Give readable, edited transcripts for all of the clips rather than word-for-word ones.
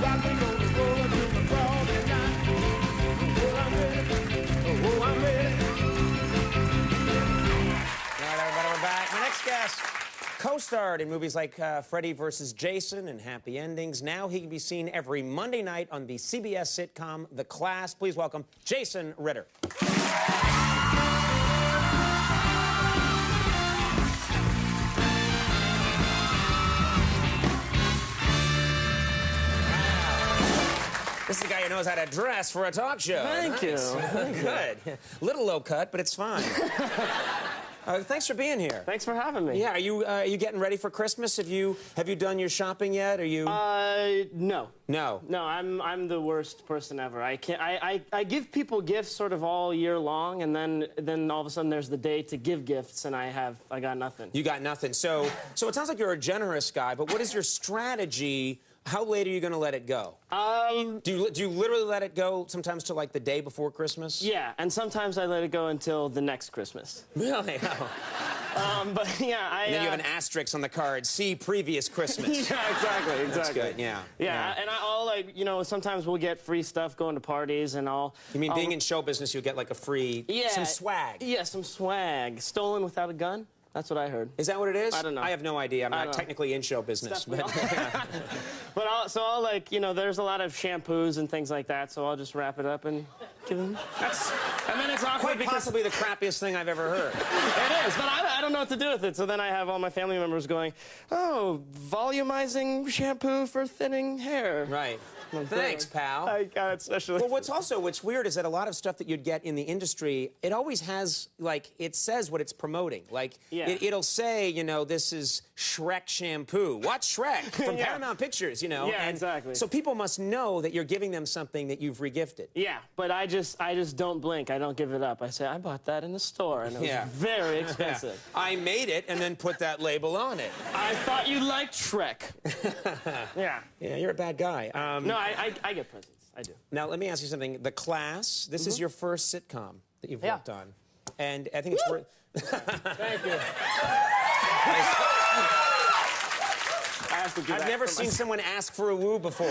rock me on the road to the Friday night. Oh, I'm ready. Oh, I'm ready. All right, everybody, we're back. My next guest co-starred in movies like Freddy vs. Jason and Happy Endings. Now he can be seen every Monday night on the CBS sitcom The Class. Please welcome Jason Ritter. This is the guy who knows how to dress for a talk show. Thank you. Good. Little low cut, but it's fine. Thanks for being here. Thanks for having me. Yeah, are you getting ready for Christmas? Have you done your shopping yet? Are you? No. No. No, I'm the worst person ever. I can't. I give people gifts sort of all year long, and then all of a sudden there's the day to give gifts, and I got nothing. You got nothing. So it sounds like you're a generous guy. But what is your strategy? How late are you going to let it go? Do you literally let it go sometimes to like the day before Christmas? Yeah, and sometimes I let it go until the next Christmas. Really? Oh. But yeah, And then you have an asterisk on the card. See previous Christmas. Yeah, exactly. That's good. Yeah. Yeah, and I'll like, sometimes we'll get free stuff going to parties, and I'll. You mean being in show business, you'll get like a free some swag? Yeah, some swag. Stolen without a gun. That's what I heard. Is that what it is? I don't know. I have no idea. I'm not technically in show business. But I'll like, there's a lot of shampoos and things like that, so I'll just wrap it up and give them. And then it's awkward quite possibly the crappiest thing I've ever heard. It is, but I don't know what to do with it. So then I have all my family members going, oh, volumizing shampoo for thinning hair. Right. Thanks, pal. I got it especially. Well, what's weird is that a lot of stuff that you'd get in the industry, it always has, like, it says what it's promoting. Like, it'll say, this is Shrek shampoo. Watch Shrek from Paramount Pictures, Yeah, and exactly. So people must know that you're giving them something that you've regifted. Yeah, but I just don't blink. I don't give it up. I say, I bought that in the store, and it was very expensive. I made it and then put that label on it. I thought you liked Shrek. Yeah. Yeah, you're a bad guy. No, I get presents. I do. Now, let me ask you something. The Class, this is your first sitcom that you've worked on. And I think it's worth... Thank you. I've never seen someone ask for a woo before.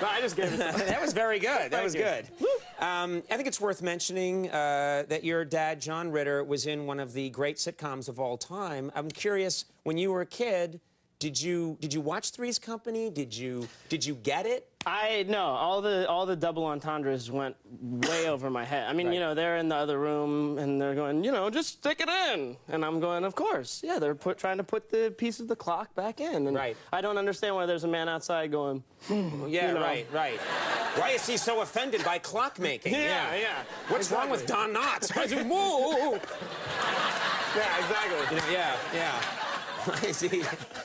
No, I just gave it to him. That was very good. That was good. I think it's worth mentioning that your dad, John Ritter, was in one of the great sitcoms of all time. I'm curious, when you were a kid, did you watch Three's Company? Did you get it? No, all the double entendres went way over my head. I mean, they're in the other room and they're going, just stick it in, and I'm going, of course, yeah. They're trying to put the piece of the clock back in, and I don't understand why there's a man outside going, yeah, right. Why is he so offended by clock making? Yeah. What's wrong with Don Knotts? Whoa. Yeah, exactly. Yeah.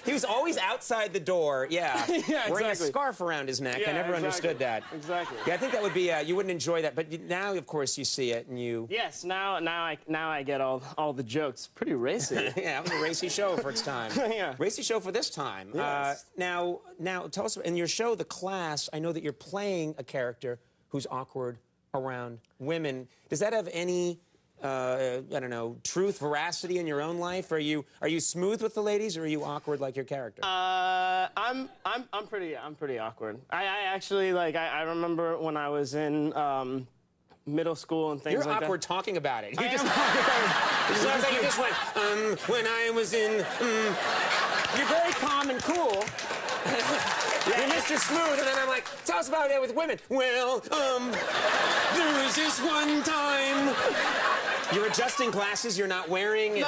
He was always outside the door, wearing a scarf around his neck. I never understood that. Exactly. Yeah, I think that would be, you wouldn't enjoy that, but now, of course, you see it and you... Yes, now I get all the jokes. Pretty racy. Yeah, it was a racy show for its time. Yeah. Racy show for this time. Yes. Now, tell us, in your show, The Class, I know that you're playing a character who's awkward around women. Does that have any... I don't know, truth, veracity in your own life? Are you smooth with the ladies, or are you awkward like your character? I'm pretty awkward. I actually, like, I remember when I was in middle school and things like that. You're awkward talking about it. You just went, when I was in, You're very calm and cool. You're Mr. Smooth, and then I'm like, tell us about it with women. Well, there was this one time. You're adjusting glasses you're not wearing.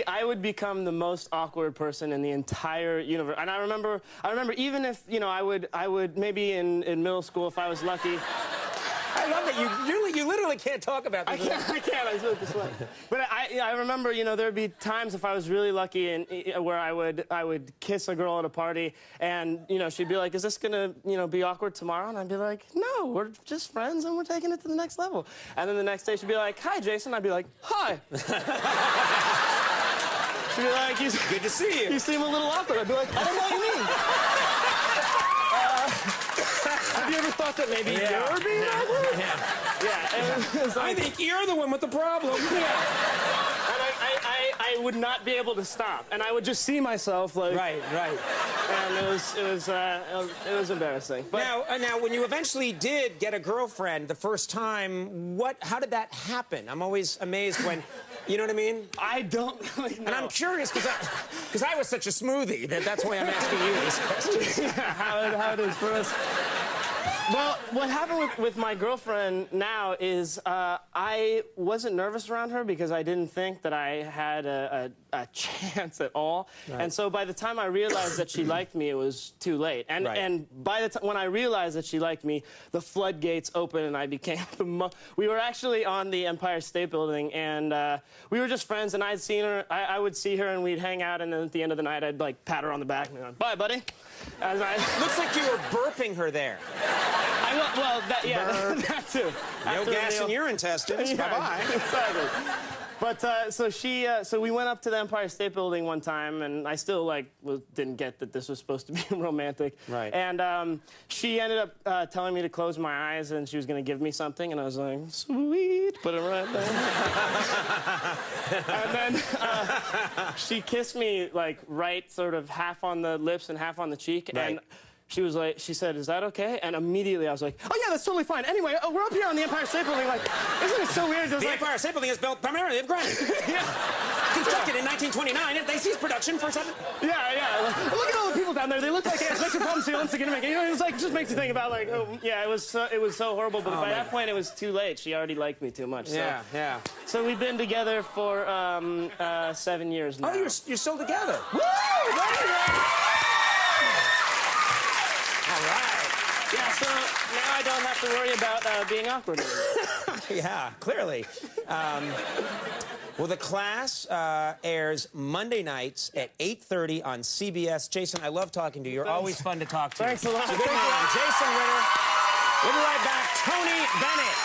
I would become the most awkward person in the entire universe. And I remember even if, I would maybe in middle school, if I was lucky. I love that you literally can't talk about this. I can't. I do it this way. But I remember, there'd be times if I was really lucky and where I would kiss a girl at a party, and she'd be like, "Is this gonna be awkward tomorrow?" And I'd be like, "No, we're just friends and we're taking it to the next level." And then the next day she'd be like, "Hi, Jason." I'd be like, "Hi." She'd be like, "Good to see you. You seem a little awkward." I'd be like, "I don't know what you mean." Have you ever thought that maybe you're being awkward? Yeah. I think you're the one with the problem. Yeah. And I I would not be able to stop, and I would just see myself like. Right. And it was embarrassing. But Now, when you eventually did get a girlfriend the first time, how did that happen? I'm always amazed when, you know what I mean? I don't really know. And I'm curious because I was such a smoothie that's why I'm asking you these questions. how it is for us. Well, what happened with my girlfriend now is I wasn't nervous around her because I didn't think that I had a chance at all. Right. And so by the time I realized that she liked me, it was too late. And by the time when I realized that she liked me, the floodgates opened and I became we were actually on the Empire State Building and we were just friends and I'd seen her, I would see her and we'd hang out and then at the end of the night I'd like pat her on the back and be like, bye, buddy. Looks like you were burping her there. That too. No gas in your intestines. Yeah, Bye-bye. Exactly. But so we went up to the Empire State Building one time, and I still didn't get that this was supposed to be romantic. Right. And she ended up telling me to close my eyes, and she was going to give me something, and I was like, sweet, put it right there. And then she kissed me right, sort of half on the lips and half on the cheek, right. and. She said, is that okay? And immediately I was like, oh, yeah, that's totally fine. Anyway, we're up here on the Empire State Building. Isn't it so weird? The Empire State Building is built primarily of granite. Yeah. Constructed in 1929, they ceased production for 7... Yeah. Look at all the people down there. They look like ants. Makes your problem so once again to make it. You know, it was just makes you think about it was so horrible. But by that point, it was too late. She already liked me too much. So. Yeah. So we've been together for 7 years now. Oh, you're still together. Woo! All right. Yeah, so now I don't have to worry about being awkward anymore. Yeah, clearly. Well, The Class airs Monday nights at 8:30 on CBS. Jason, I love talking to you. You're always fun to talk to. Thanks a lot. So good man. Jason Ritter. We'll be right back. Tony Bennett.